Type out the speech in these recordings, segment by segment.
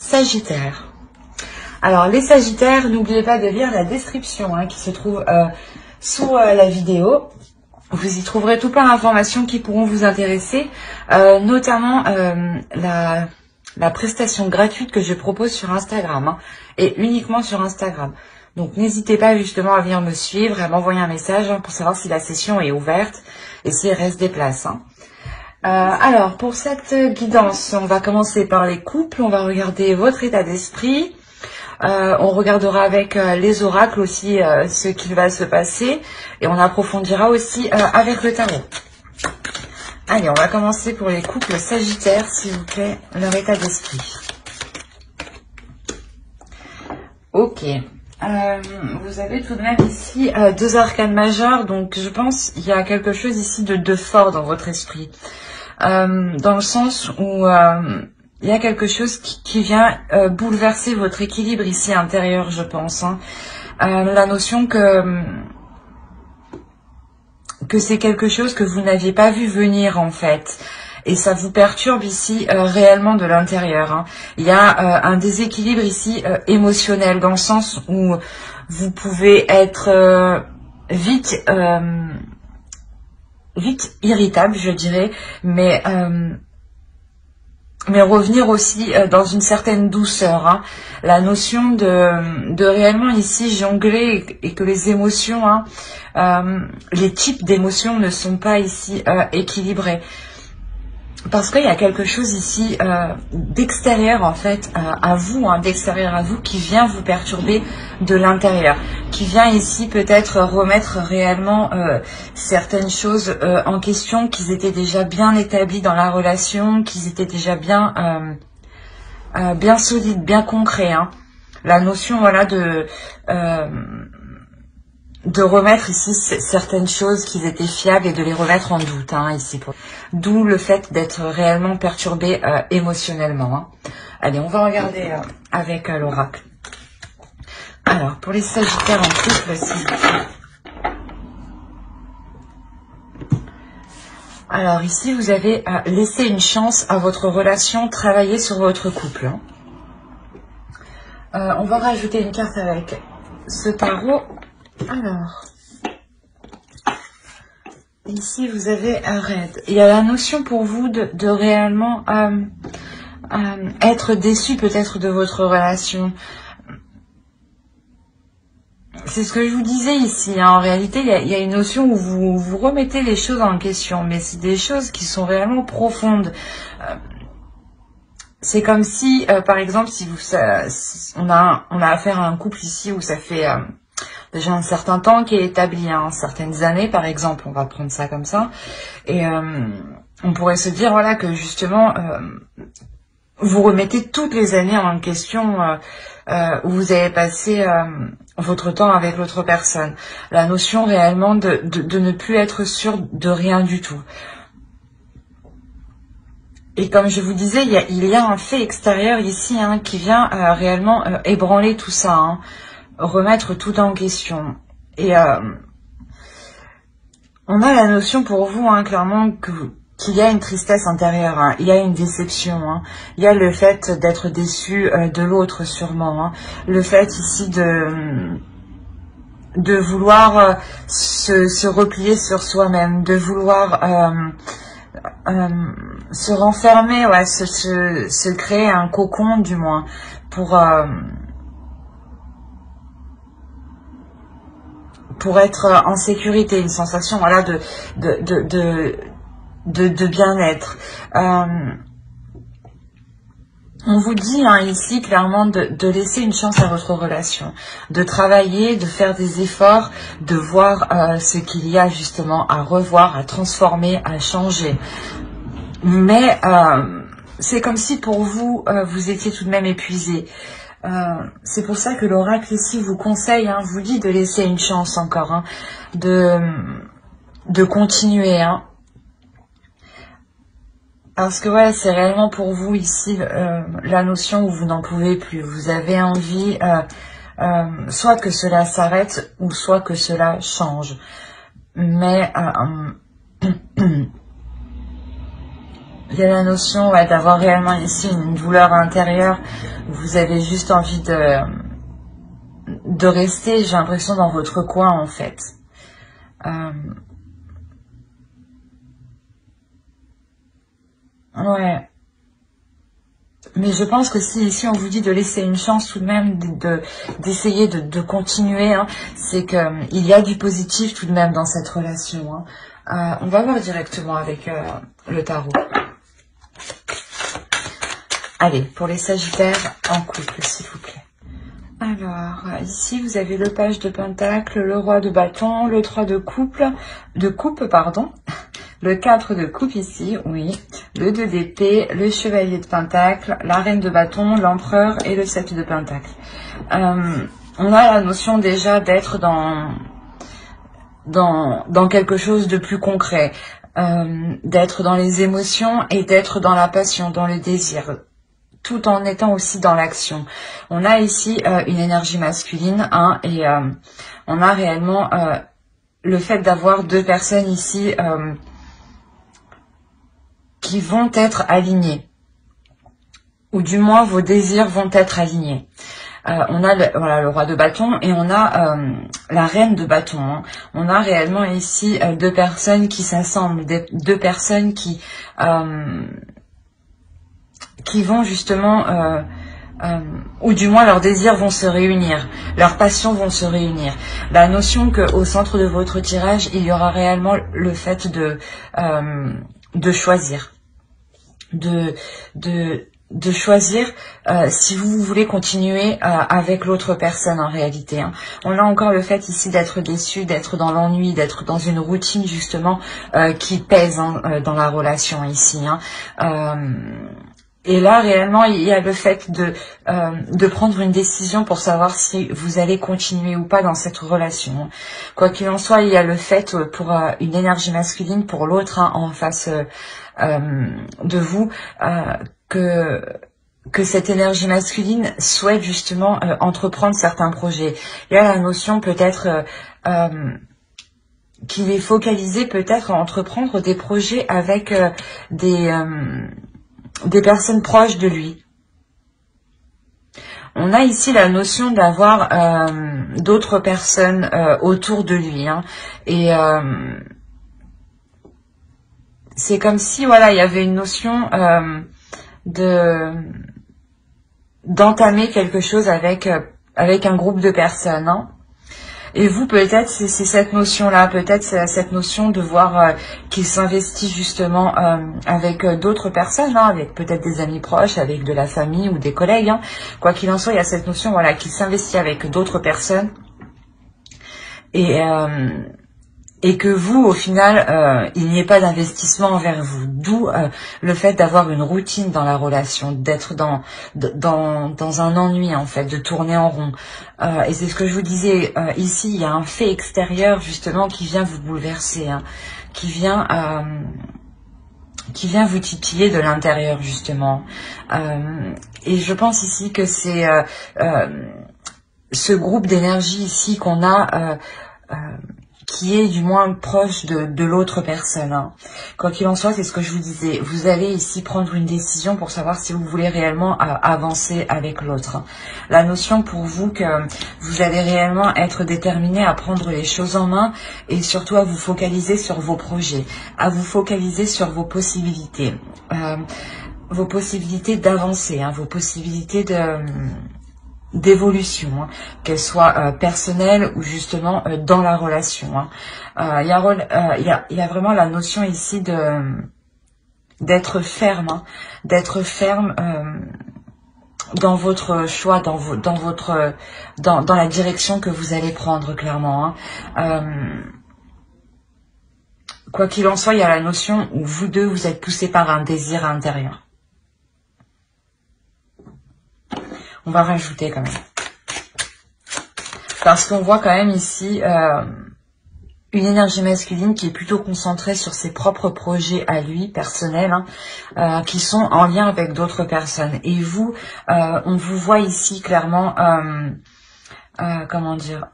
Sagittaire. Alors les Sagittaires, n'oubliez pas de lire la description qui se trouve sous la vidéo. Vous y trouverez tout plein d'informations qui pourront vous intéresser, notamment la prestation gratuite que je propose sur Instagram, et uniquement sur Instagram. Donc n'hésitez pas justement à venir me suivre, à m'envoyer un message pour savoir si la session est ouverte et s'il reste des places. Alors pour cette guidance, on va commencer par les couples, on va regarder votre état d'esprit. On regardera avec les oracles aussi ce qu'il va se passer et on approfondira aussi avec le tarot. Allez, on va commencer pour les couples sagittaires, s'il vous plaît, leur état d'esprit. Ok, vous avez tout de même ici deux arcanes majeures, donc je pense qu'il y a quelque chose ici de fort dans votre esprit. Dans le sens où il y a quelque chose qui vient bouleverser votre équilibre ici intérieur, je pense. La notion que c'est quelque chose que vous n'aviez pas vu venir en fait. Et ça vous perturbe ici réellement de l'intérieur. Il y a un déséquilibre ici émotionnel, dans le sens où vous pouvez être vite irritable, je dirais, mais revenir aussi dans une certaine douceur. La notion de réellement ici jongler et que les émotions, les types d'émotions ne sont pas ici équilibrés. Parce qu'il y a quelque chose ici d'extérieur en fait à vous, d'extérieur à vous qui vient vous perturber de l'intérieur, qui vient ici peut-être remettre réellement certaines choses en question, qu'ils étaient déjà bien établis dans la relation, qu'ils étaient déjà bien solides, bien concrets. La notion voilà de remettre ici certaines choses qui étaient fiables et de les remettre en doute ici. D'où le fait d'être réellement perturbé émotionnellement. Allez, on va regarder avec l'oracle. Alors, pour les Sagittaires en couple, s'il vous plaît. Alors ici, vous avez laissé une chance à votre relation, travailler sur votre couple. On va rajouter une carte avec ce tarot. Alors, ici vous avez un raid. Il y a la notion pour vous de réellement être déçu peut-être de votre relation. C'est ce que je vous disais ici. En réalité, il y a une notion où vous remettez les choses en question, mais c'est des choses qui sont réellement profondes. C'est comme si, par exemple, si on a affaire à un couple ici où ça fait déjà un certain temps qui est établi, certaines années par exemple, on va prendre ça comme ça, et on pourrait se dire voilà que justement vous remettez toutes les années en question où vous avez passé votre temps avec l'autre personne, la notion réellement de ne plus être sûr de rien du tout. Et comme je vous disais, il y a un fait extérieur ici qui vient réellement ébranler tout ça, remettre tout en question. Et on a la notion pour vous, clairement, qu'il y a une tristesse intérieure, il y a une déception, il y a le fait d'être déçu de l'autre sûrement, le fait ici de vouloir se replier sur soi-même, de vouloir se renfermer, se créer un cocon du moins, pour être en sécurité, une sensation voilà de bien-être. On vous dit ici clairement de laisser une chance à votre relation, de travailler, de faire des efforts, de voir ce qu'il y a justement à revoir, à transformer, à changer. Mais c'est comme si pour vous, vous étiez tout de même épuisé. C'est pour ça que l'oracle ici vous conseille, vous dit de laisser une chance encore, de continuer. Parce que ouais, c'est réellement pour vous ici la notion où vous n'en pouvez plus. Vous avez envie soit que cela s'arrête ou soit que cela change. Mais Il y a la notion d'avoir réellement ici une douleur intérieure. Vous avez juste envie de rester, j'ai l'impression, dans votre coin en fait. Ouais. Mais je pense que si ici on vous dit de laisser une chance tout de même, d'essayer de continuer, hein, c'est qu'il y a du positif tout de même dans cette relation. Hein. On va voir directement avec le tarot. Allez, pour les Sagittaires en couple, s'il vous plaît. Alors, ici, vous avez le page de pentacle, le roi de bâton, le 3 de coupe, pardon, le 4 de coupe ici, oui, le 2 d'épée, le chevalier de pentacle, la reine de bâton, l'empereur et le 7 de pentacle. On a la notion déjà d'être dans quelque chose de plus concret, d'être dans les émotions et d'être dans la passion, dans le désir, tout en étant aussi dans l'action. On a ici une énergie masculine, hein, et on a réellement le fait d'avoir deux personnes ici qui vont être alignées, ou du moins vos désirs vont être alignés. On a le roi de bâton et on a la reine de bâton. Hein. On a réellement ici deux personnes qui s'assemblent, deux personnes qui vont justement, ou du moins leurs désirs vont se réunir, leurs passions vont se réunir. La notion qu'au centre de votre tirage, il y aura réellement le fait de choisir, de choisir si vous voulez continuer avec l'autre personne en réalité. Hein. On a encore le fait ici d'être déçu, d'être dans l'ennui, d'être dans une routine justement qui pèse hein, dans la relation ici. Hein. Et là, réellement, il y a le fait de prendre une décision pour savoir si vous allez continuer ou pas dans cette relation. Quoi qu'il en soit, il y a le fait pour une énergie masculine, pour l'autre hein, en face de vous, que cette énergie masculine souhaite justement entreprendre certains projets. Il y a la notion peut-être qu'il est focalisé peut-être à entreprendre des projets avec des personnes proches de lui. On a ici la notion d'avoir d'autres personnes autour de lui. Hein, et c'est comme si voilà, il y avait une notion d'entamer quelque chose avec un groupe de personnes. Hein. Et vous, peut-être, c'est cette notion-là, peut-être cette notion de voir qu'il s'investit justement avec d'autres personnes, hein, avec peut-être des amis proches, avec de la famille ou des collègues. Hein. Quoi qu'il en soit, il y a cette notion voilà, qu'il s'investit avec d'autres personnes. Et que vous, au final, il n'y ait pas d'investissement envers vous. D'où le fait d'avoir une routine dans la relation, d'être dans un ennui, en fait, de tourner en rond. Et c'est ce que je vous disais, ici, il y a un fait extérieur, justement, qui vient vous bouleverser, hein, qui vient vous titiller de l'intérieur, justement. Et je pense ici que c'est ce groupe d'énergie ici qu'on a... qui est du moins proche de l'autre personne. Hein. Quoi qu'il en soit, c'est ce que je vous disais. Vous allez ici prendre une décision pour savoir si vous voulez réellement avancer avec l'autre. La notion pour vous que vous allez réellement être déterminé à prendre les choses en main et surtout à vous focaliser sur vos projets, à vous focaliser sur vos possibilités d'avancer, hein, vos possibilités d'évolution, hein, qu'elle soit personnelle ou justement dans la relation. Hein. Il y a vraiment la notion ici d'être ferme, hein, d'être ferme dans votre choix, dans la direction que vous allez prendre clairement. Hein. Quoi qu'il en soit, il y a la notion où vous deux vous êtes poussés par un désir intérieur. On va rajouter quand même. Parce qu'on voit quand même ici une énergie masculine qui est plutôt concentrée sur ses propres projets à lui, personnels, hein, qui sont en lien avec d'autres personnes. Et vous, on vous voit ici clairement, comment dire,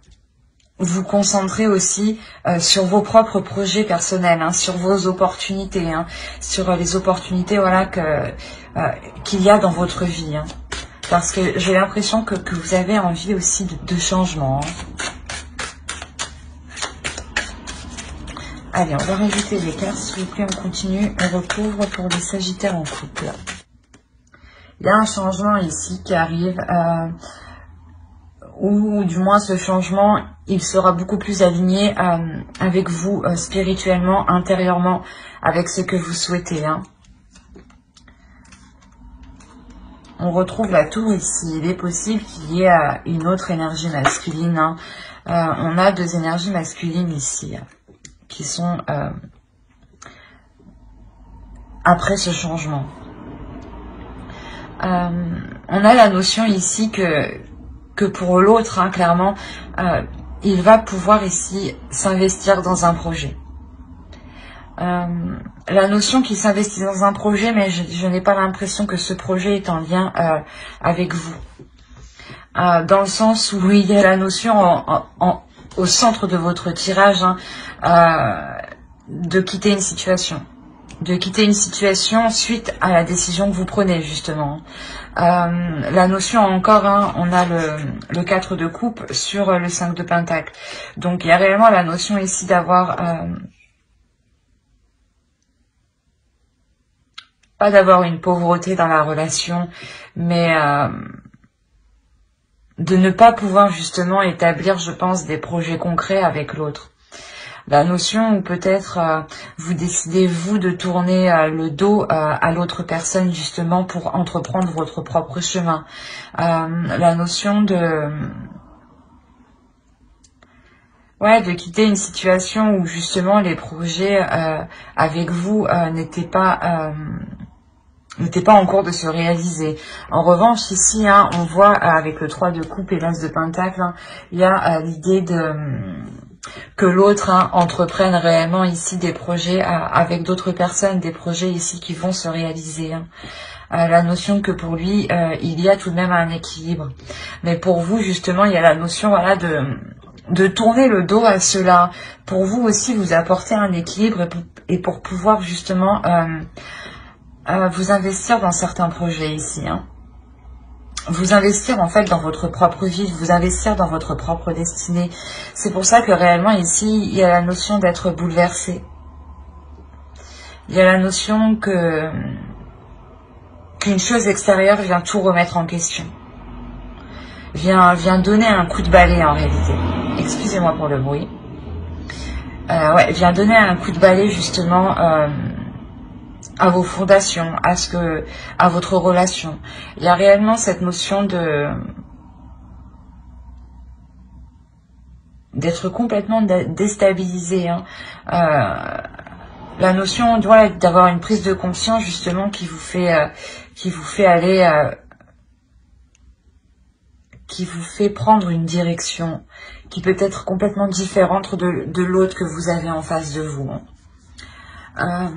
vous concentrer aussi sur vos propres projets personnels, hein, sur vos opportunités, hein, sur les opportunités voilà qu'il y a dans votre vie. Hein. Parce que j'ai l'impression que vous avez envie aussi de changement. Hein. Allez, on va rajouter les cartes, s'il vous plaît, on continue, on recouvre pour les Sagittaires en couple. Il y a un changement ici qui arrive, ou du moins ce changement, il sera beaucoup plus aligné avec vous, spirituellement, intérieurement, avec ce que vous souhaitez. Hein. On retrouve la tour ici. Il est possible qu'il y ait une autre énergie masculine. Hein. On a deux énergies masculines ici, qui sont après ce changement. On a la notion ici que pour l'autre, hein, clairement, il va pouvoir ici s'investir dans un projet. La notion qu'il s'investit dans un projet, mais je n'ai pas l'impression que ce projet est en lien avec vous. Dans le sens où il y a la notion au centre de votre tirage, hein, de quitter une situation. De quitter une situation suite à la décision que vous prenez, justement. La notion encore, hein, on a le 4 de coupe sur le 5 de pentacle. Donc, il y a réellement la notion ici d'avoir... pas d'avoir une pauvreté dans la relation, mais de ne pas pouvoir justement établir, je pense, des projets concrets avec l'autre. La notion où peut-être vous décidez, vous, de tourner le dos à l'autre personne, justement, pour entreprendre votre propre chemin. La notion de quitter une situation où, justement, les projets avec vous n'étaient pas en cours de se réaliser. En revanche, ici, hein, on voit avec le 3 de coupe et l'As de pentacle, hein, il y a l'idée que l'autre, hein, entreprenne réellement ici des projets avec d'autres personnes, des projets ici qui vont se réaliser. Hein. La notion que pour lui, il y a tout de même un équilibre. Mais pour vous, justement, il y a la notion voilà, de tourner le dos à cela. Pour vous aussi, vous apporter un équilibre et pour pouvoir justement vous investir dans certains projets ici. Hein. Vous investir en fait dans votre propre vie, vous investir dans votre propre destinée. C'est pour ça que réellement ici, il y a la notion d'être bouleversé. Il y a la notion qu'une chose extérieure vient tout remettre en question. Vient donner un coup de balai en réalité. Excusez-moi pour le bruit. Vient donner un coup de balai justement à vos fondations, à votre relation. Il y a réellement cette notion d'être complètement déstabilisé. Hein. La notion d'avoir une prise de conscience justement qui vous fait aller, qui vous fait prendre une direction qui peut être complètement différente de l'autre que vous avez en face de vous. Hein.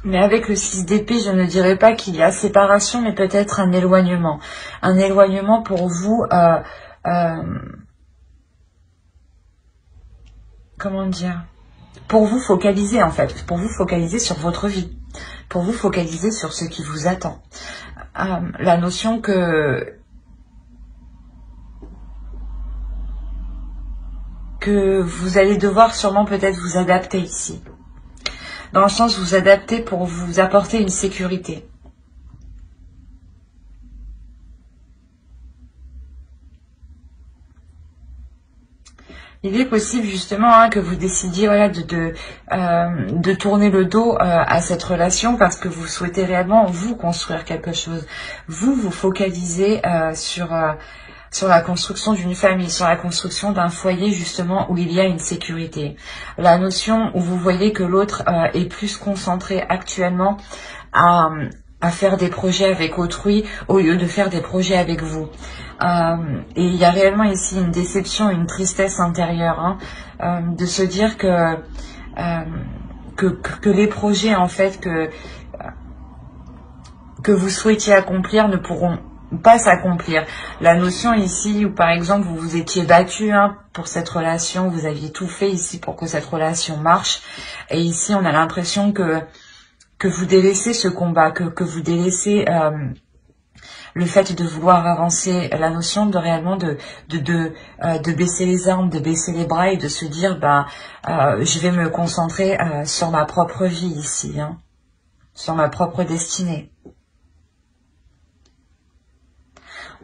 Mais avec le 6 d'épée, je ne dirais pas qu'il y a séparation, mais peut-être un éloignement. Un éloignement pour vous, comment dire, pour vous focaliser en fait, pour vous focaliser sur votre vie, pour vous focaliser sur ce qui vous attend. La notion que vous allez devoir sûrement peut-être vous adapter ici. Dans le sens où vous adapter pour vous apporter une sécurité. Il est possible justement hein, que vous décidiez voilà, de tourner le dos à cette relation parce que vous souhaitez réellement vous construire quelque chose. Vous focalisez sur la construction d'une famille, sur la construction d'un foyer justement où il y a une sécurité. La notion où vous voyez que l'autre est plus concentré actuellement à faire des projets avec autrui au lieu de faire des projets avec vous. Et il y a réellement ici une déception, une tristesse intérieure, hein, de se dire que les projets en fait que vous souhaitiez accomplir ne pas s'accomplir. La notion ici où par exemple vous vous étiez battu pour cette relation, vous aviez tout fait ici pour que cette relation marche, et ici on a l'impression que vous délaissez ce combat, que vous délaissez le fait de vouloir avancer, la notion de réellement de baisser les armes, de baisser les bras et de se dire je vais me concentrer sur ma propre vie ici, sur ma propre destinée.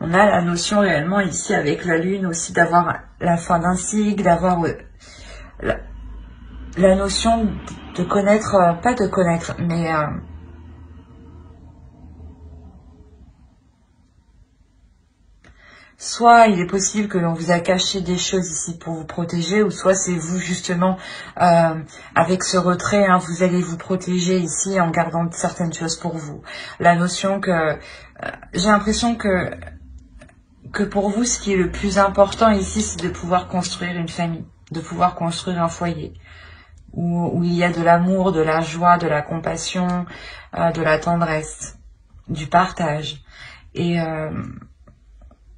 On a la notion réellement ici avec la lune aussi d'avoir la fin d'un cycle, d'avoir la notion de connaître, pas de connaître, mais soit il est possible que l'on vous a caché des choses ici pour vous protéger, ou soit c'est vous justement, avec ce retrait, vous allez vous protéger ici en gardant certaines choses pour vous. La notion que, j'ai l'impression que pour vous, ce qui est le plus important ici, c'est de pouvoir construire une famille, de pouvoir construire un foyer, où il y a de l'amour, de la joie, de la compassion, de la tendresse, du partage. Et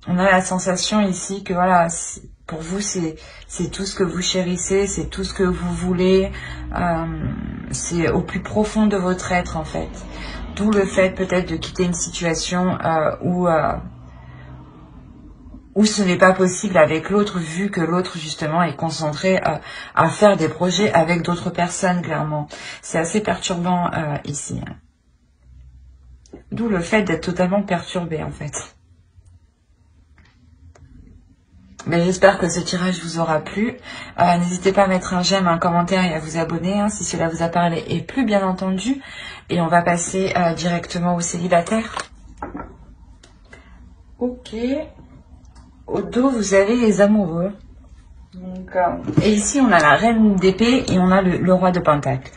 on a la sensation ici que voilà, pour vous, c'est tout ce que vous chérissez, c'est tout ce que vous voulez, c'est au plus profond de votre être en fait. D'où le fait peut-être de quitter une situation où ce n'est pas possible avec l'autre, vu que l'autre justement est concentré à faire des projets avec d'autres personnes, clairement. C'est assez perturbant ici. D'où le fait d'être totalement perturbé en fait. Mais j'espère que ce tirage vous aura plu. N'hésitez pas à mettre un j'aime, un commentaire et à vous abonner si cela vous a parlé et plu bien entendu. Et on va passer directement aux célibataires. Ok. Au dos, vous avez les amoureux. Donc, et ici, on a la reine d'épée et on a le roi de pentacle.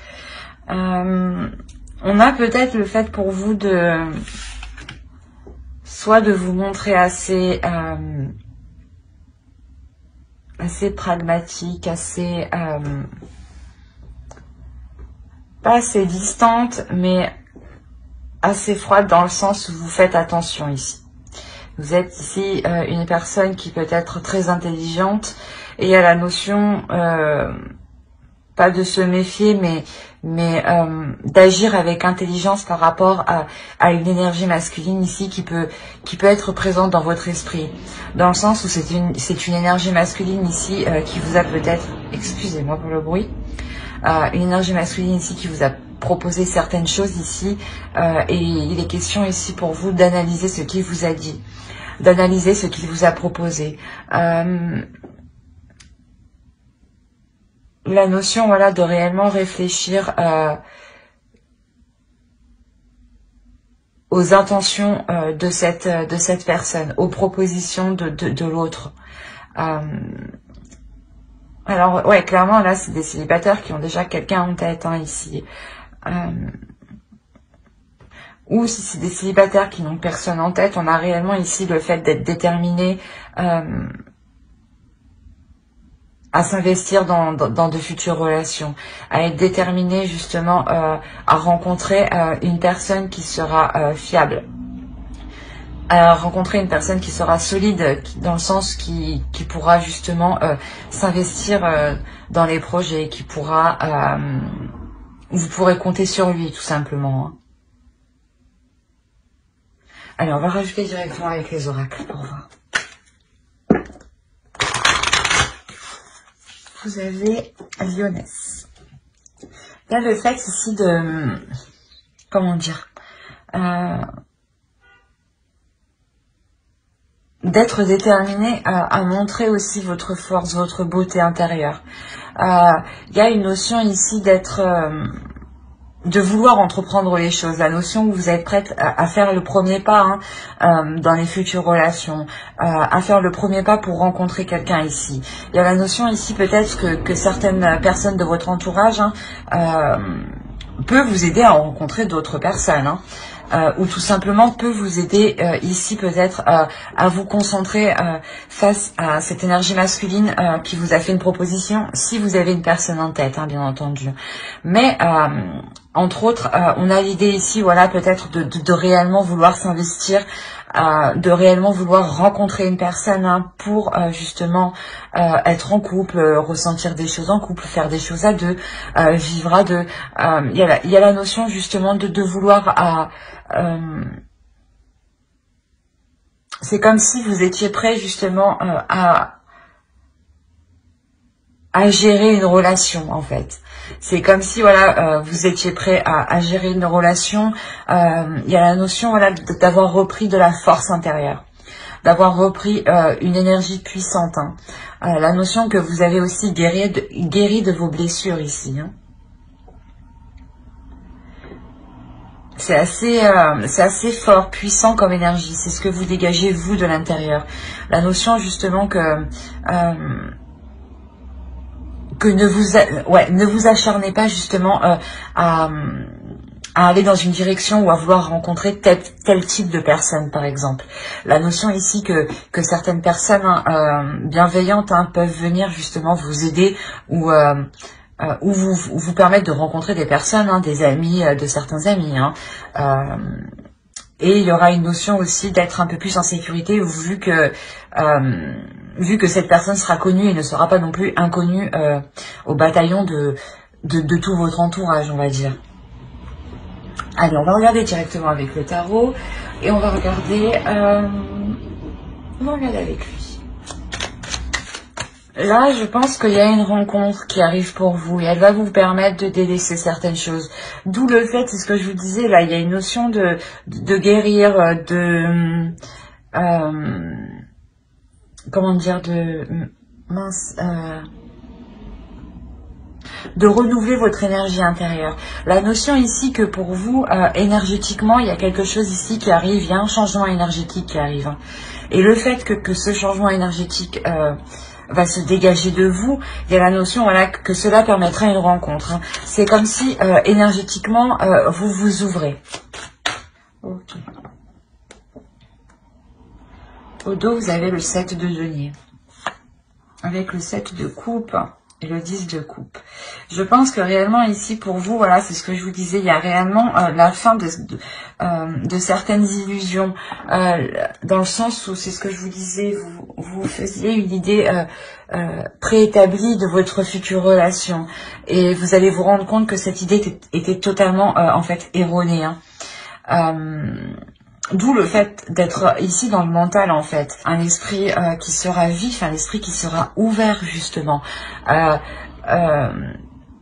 On a peut-être le fait pour vous de... soit de vous montrer assez pragmatique, assez... pas assez distante, mais assez froide dans le sens où vous faites attention ici. Vous êtes ici une personne qui peut être très intelligente et a la notion, pas de se méfier, mais d'agir avec intelligence par rapport à une énergie masculine ici qui peut être présente dans votre esprit. Dans le sens où c'est une énergie masculine ici qui vous a peut-être, excusez-moi pour le bruit, une énergie masculine ici qui vous a proposé certaines choses ici et il est question ici pour vous d'analyser ce qu'il vous a dit, d'analyser ce qu'il vous a proposé. La notion voilà de réellement réfléchir aux intentions de cette personne, aux propositions de l'autre. Alors ouais, clairement là c'est des célibataires qui ont déjà quelqu'un en tête ici. Ou si c'est des célibataires qui n'ont personne en tête, on a réellement ici le fait d'être déterminé à s'investir dans de futures relations, à être déterminé justement à rencontrer une personne qui sera fiable, à rencontrer une personne qui sera solide, dans le sens qui pourra justement s'investir dans les projets, qui pourra... vous pourrez compter sur lui tout simplement. Allez, on va rajouter directement avec les oracles pour voir. Vous avez Lyonesse. Il y a le fait ici de... comment dire d'être déterminé à montrer aussi votre force, votre beauté intérieure. Il y a une notion ici d'être... de vouloir entreprendre les choses, la notion où vous êtes prête à faire le premier pas dans les futures relations, à faire le premier pas pour rencontrer quelqu'un ici. Il y a la notion ici peut-être que certaines personnes de votre entourage peuvent vous aider à rencontrer d'autres personnes, ou tout simplement peut vous aider ici peut-être à vous concentrer face à cette énergie masculine qui vous a fait une proposition, si vous avez une personne en tête, bien entendu. Mais entre autres, on a l'idée ici, voilà, peut-être de réellement vouloir s'investir, de réellement vouloir rencontrer une personne hein, pour justement être en couple, ressentir des choses en couple, faire des choses à deux, vivre à deux. Il y a la notion justement de vouloir... c'est comme si vous étiez prêt justement à gérer une relation en fait. C'est comme si voilà vous étiez prêt à gérer une relation. Il y a la notion voilà d'avoir repris de la force intérieure, d'avoir repris une énergie puissante. Hein. La notion que vous avez aussi guéri de vos blessures ici. Hein. C'est assez fort, puissant comme énergie. C'est ce que vous dégagez vous de l'intérieur. La notion justement que ne vous acharnez pas justement à aller dans une direction ou à vouloir rencontrer tel type de personne, par exemple. La notion ici que certaines personnes bienveillantes peuvent venir justement vous aider ou vous permettre de rencontrer des personnes, des amis, de certains amis. Et il y aura une notion aussi d'être un peu plus en sécurité vu que cette personne sera connue et ne sera pas non plus inconnue au bataillon de tout votre entourage, on va dire. Allez, on va regarder directement avec le tarot et on va regarder avec lui. Là, je pense qu'il y a une rencontre qui arrive pour vous et elle va vous permettre de délaisser certaines choses. D'où le fait, c'est ce que je vous disais, là, il y a une notion de guérir, comment dire, de renouveler votre énergie intérieure. La notion ici que pour vous, énergétiquement, il y a quelque chose ici qui arrive, il y a un changement énergétique qui arrive. Hein. Et le fait que ce changement énergétique va se dégager de vous, il y a la notion voilà, que cela permettra une rencontre. Hein. C'est comme si énergétiquement, vous vous ouvrez. Okay. Au dos, vous avez le 7 de denier. Avec le 7 de coupe et le 10 de coupe. Je pense que réellement ici pour vous, voilà, c'est ce que je vous disais, il y a réellement la fin de certaines illusions, dans le sens où c'est ce que je vous disais, vous faisiez une idée préétablie de votre future relation et vous allez vous rendre compte que cette idée était totalement en fait erronée. Hein. D'où le fait d'être ici dans le mental en fait, un esprit qui sera vif, un esprit qui sera ouvert justement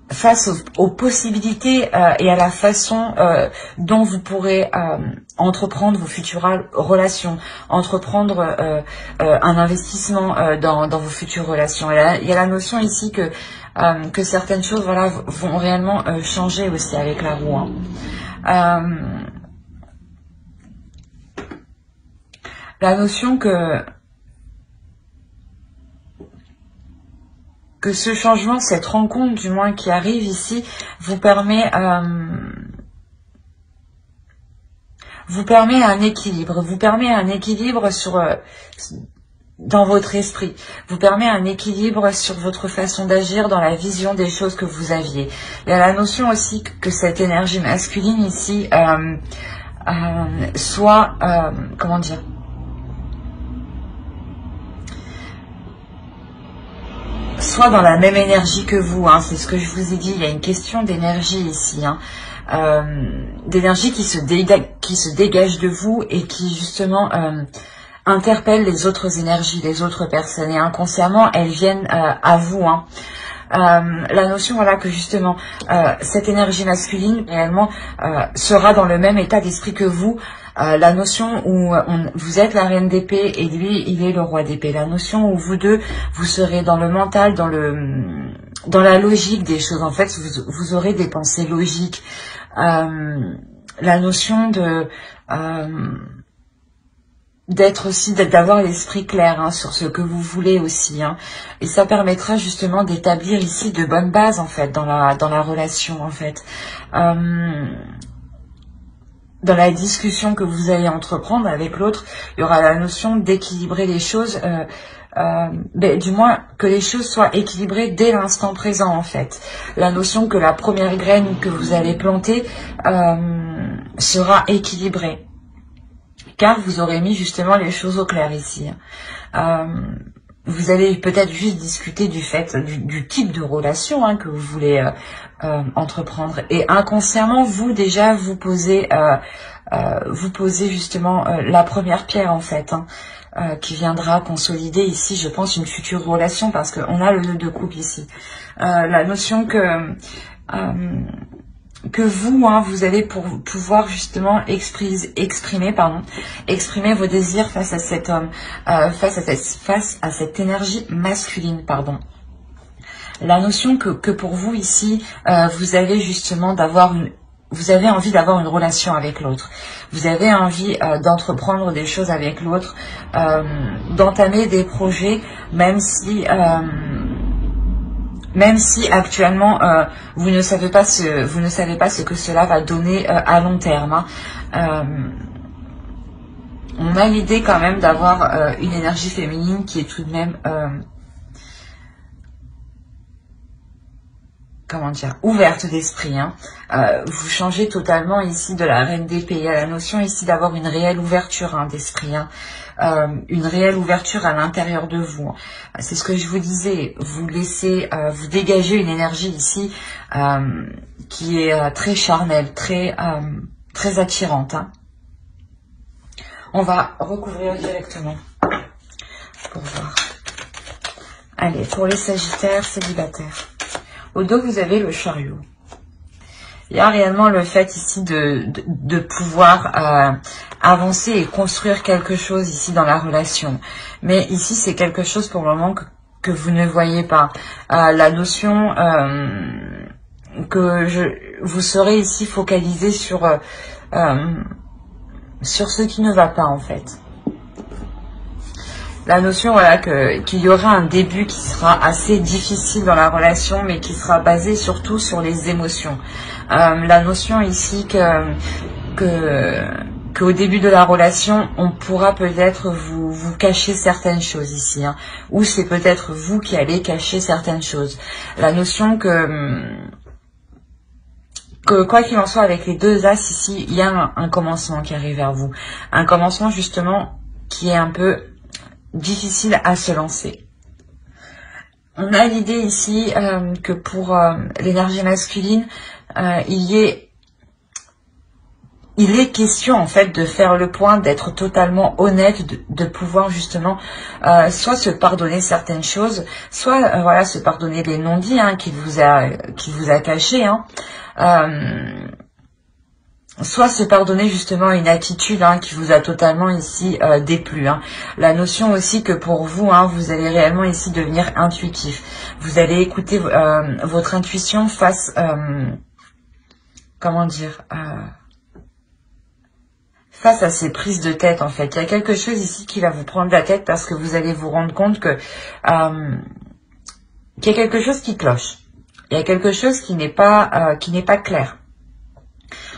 face aux possibilités et à la façon dont vous pourrez entreprendre vos futures relations, entreprendre un investissement dans vos futures relations. Et il y a la notion ici que certaines choses voilà, vont réellement changer aussi avec la roue. Hein. La notion que ce changement, cette rencontre du moins qui arrive ici, vous permet un équilibre, dans votre esprit, vous permet un équilibre sur votre façon d'agir dans la vision des choses que vous aviez. Il y a la notion aussi que cette énergie masculine ici soit, comment dire, soit dans la même énergie que vous, hein, c'est ce que je vous ai dit, il y a une question d'énergie ici, hein, d'énergie qui se dégage de vous et qui justement interpelle les autres énergies, les autres personnes, et inconsciemment elles viennent à vous. Hein. La notion voilà que justement cette énergie masculine réellement sera dans le même état d'esprit que vous. La notion où vous êtes la reine d'épée et lui il est le roi d'épée, la notion où vous deux vous serez dans le mental, dans la logique des choses, en fait vous aurez des pensées logiques, la notion d'être aussi, d'avoir l'esprit clair hein, sur ce que vous voulez aussi, hein. Et ça permettra justement d'établir ici de bonnes bases en fait dans la relation en fait. dans la discussion que vous allez entreprendre avec l'autre, il y aura la notion d'équilibrer les choses, du moins que les choses soient équilibrées dès l'instant présent en fait. La notion que la première graine que vous allez planter sera équilibrée. Car vous aurez mis justement les choses au clair ici. Vous allez peut-être juste discuter du fait, du type de relation que vous voulez entreprendre. Et inconsciemment, vous déjà, vous posez justement la première pierre en fait, qui viendra consolider ici, je pense, une future relation parce qu'on a le nœud de couple ici. La notion que vous, vous allez pouvoir justement exprimer vos désirs face à cet homme, face à cette énergie masculine, pardon. La notion que pour vous ici, vous avez justement vous avez envie d'avoir une relation avec l'autre. Vous avez envie d'entreprendre des choses avec l'autre, d'entamer des projets, même si actuellement vous ne savez pas ce que cela va donner à long terme. On a l'idée quand même d'avoir une énergie féminine qui est tout de même comment dire, ouverte d'esprit. Vous changez totalement ici de la reine d'épée. Il y a la notion ici d'avoir une réelle ouverture d'esprit. Une réelle ouverture à l'intérieur de vous. C'est ce que je vous disais, vous laissez, vous dégagez une énergie ici qui est très charnelle, très attirante. On va recouvrir directement pour voir. Allez, pour les Sagittaires célibataires. Au dos, vous avez le chariot. Il y a réellement le fait ici de pouvoir avancer et construire quelque chose ici dans la relation. Mais ici, c'est quelque chose pour le moment que vous ne voyez pas. La notion que vous serez ici focalisé sur ce qui ne va pas en fait. La notion, voilà, qu'il y aura un début qui sera assez difficile dans la relation, mais qui sera basé surtout sur les émotions. La notion ici qu'au début de la relation, on pourra peut-être vous cacher certaines choses ici, ou c'est peut-être vous qui allez cacher certaines choses. La notion que quoi qu'il en soit, avec les deux as ici, il y a un commencement qui arrive vers vous. Un commencement justement qui est un peu difficile à se lancer. On a l'idée ici que pour l'énergie masculine, il est question en fait de faire le point, d'être totalement honnête, de pouvoir justement soit se pardonner certaines choses, soit voilà, se pardonner les non-dits qu'il vous a cachés, soit se pardonner justement une attitude qui vous a totalement ici déplu. La notion aussi que pour vous, vous allez réellement ici devenir intuitif. Vous allez écouter votre intuition face, comment dire, face à ces prises de tête en fait. Il y a quelque chose ici qui va vous prendre la tête parce que vous allez vous rendre compte que qu'il y a quelque chose qui cloche. Il y a quelque chose qui n'est pas clair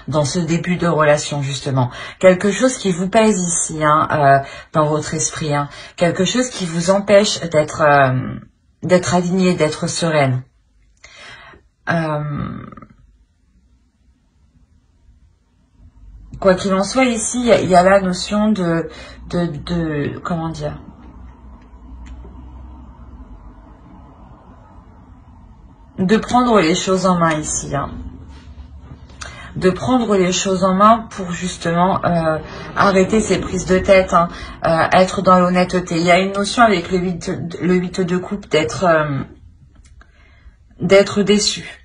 dans ce début de relation justement. Quelque chose qui vous pèse ici dans votre esprit. Quelque chose qui vous empêche d'être aligné, d'être sereine. Quoi qu'il en soit ici, il y a la notion de comment dire, de prendre les choses en main ici. De prendre les choses en main pour justement arrêter ces prises de tête, être dans l'honnêteté. Il y a une notion avec le 8 de coupe d'être déçu.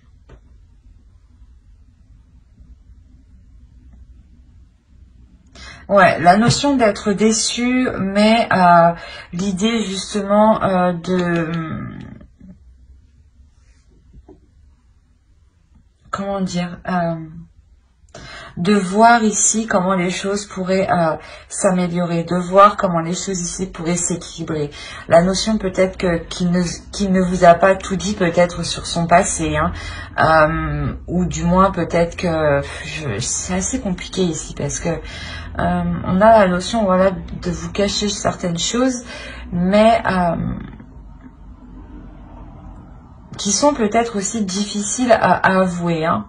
Ouais, la notion d'être déçu, mais l'idée justement comment dire, de voir ici comment les choses pourraient s'améliorer, de voir comment les choses ici pourraient s'équilibrer. La notion peut-être qu'il ne vous a pas tout dit peut-être sur son passé, hein, ou du moins peut-être que c'est assez compliqué ici parce que on a la notion, voilà, de vous cacher certaines choses, mais qui sont peut-être aussi difficiles à avouer, hein.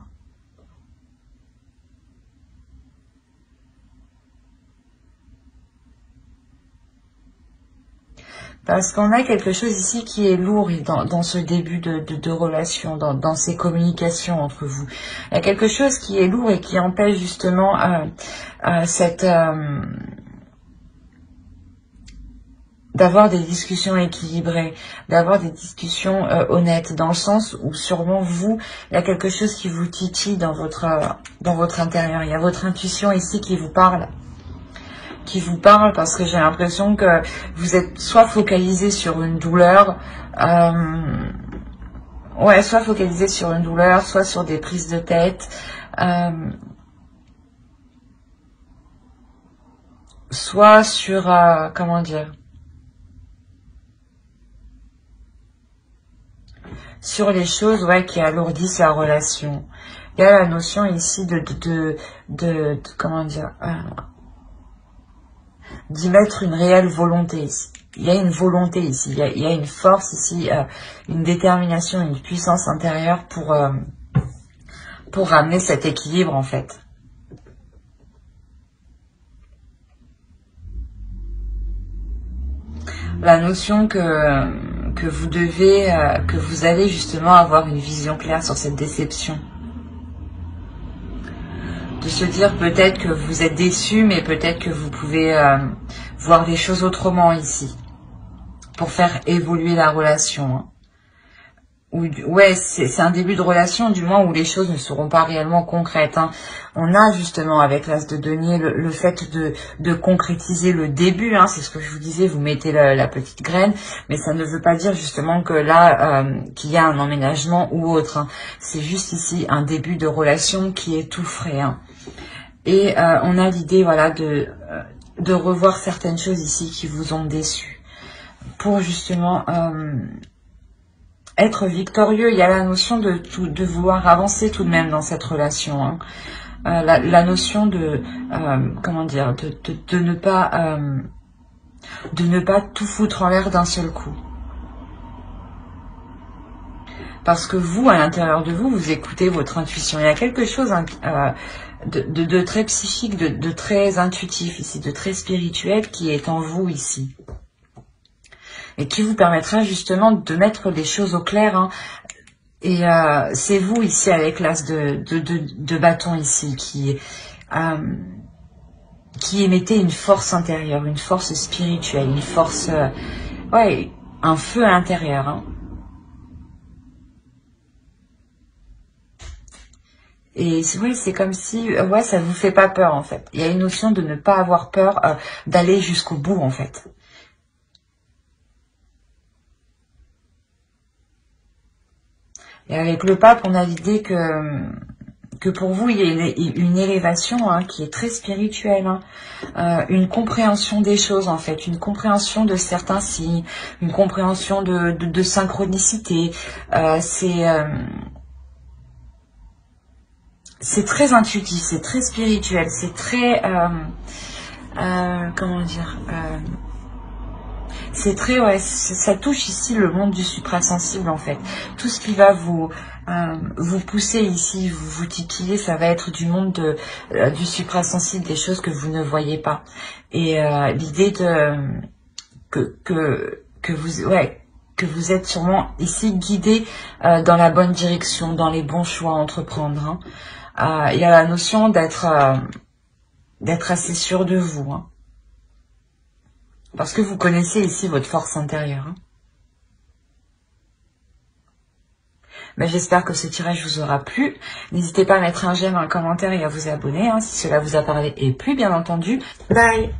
Parce qu'on a quelque chose ici qui est lourd dans ce début de relation, dans ces communications entre vous. Il y a quelque chose qui est lourd et qui empêche justement d'avoir des discussions équilibrées, d'avoir des discussions honnêtes, dans le sens où sûrement vous, il y a quelque chose qui vous titille dans votre intérieur. Il y a votre intuition ici qui vous parle. Parce que j'ai l'impression que vous êtes soit focalisé sur une douleur, soit focalisé sur une douleur, soit sur des prises de tête, soit sur, comment dire, sur les choses, qui alourdissent la relation. Il y a la notion ici de comment dire, d'y mettre une réelle volonté ici. Il y a une volonté ici, il y a une force ici, une détermination, une puissance intérieure pour ramener cet équilibre en fait. La notion que vous allez justement avoir une vision claire sur cette déception. De se dire peut-être que vous êtes déçu, mais peut-être que vous pouvez voir les choses autrement ici, pour faire évoluer la relation. Hein. C'est un début de relation, du moins où les choses ne seront pas réellement concrètes. Hein. On a justement avec l'As de denier le fait de concrétiser le début. Hein. C'est ce que je vous disais, vous mettez la petite graine, mais ça ne veut pas dire justement que là, qu'il y a un emménagement ou autre. Hein. C'est juste ici un début de relation qui est tout frais. Hein. Et on a l'idée, voilà, de revoir certaines choses ici qui vous ont déçu. Pour justement être victorieux, il y a la notion de vouloir avancer tout de même dans cette relation. Hein. La notion de comment dire, de ne pas tout foutre en l'air d'un seul coup. Parce que vous, à l'intérieur de vous, vous écoutez votre intuition. Il y a quelque chose de très psychique, de très intuitif ici, de très spirituel qui est en vous ici. Et qui vous permettra justement de mettre les choses au clair. Hein. Et c'est vous ici avec l'As de bâton ici qui émettez une force intérieure, une force spirituelle, une force, un feu intérieur. Hein. Et c'est comme si, ça vous fait pas peur en fait. Il y a une notion de ne pas avoir peur d'aller jusqu'au bout en fait. Et avec le pape, on a l'idée que pour vous, il y a une élévation qui est très spirituelle. Hein. Une compréhension des choses, en fait. Une compréhension de certains signes. Une compréhension de synchronicité. C'est très intuitif, c'est très spirituel. C'est très... comment dire c'est très, ça touche ici le monde du suprasensible en fait. Tout ce qui va vous pousser ici, vous titiller, ça va être du monde du suprasensible, des choses que vous ne voyez pas. Et l'idée que vous êtes sûrement ici guidé dans la bonne direction, dans les bons choix à entreprendre. Hein. Il y a la notion d'être assez sûr de vous. Hein. Parce que vous connaissez ici votre force intérieure. Hein. Mais j'espère que ce tirage vous aura plu. N'hésitez pas à mettre un j'aime, un commentaire et à vous abonner si cela vous a parlé et plu, bien entendu. Bye!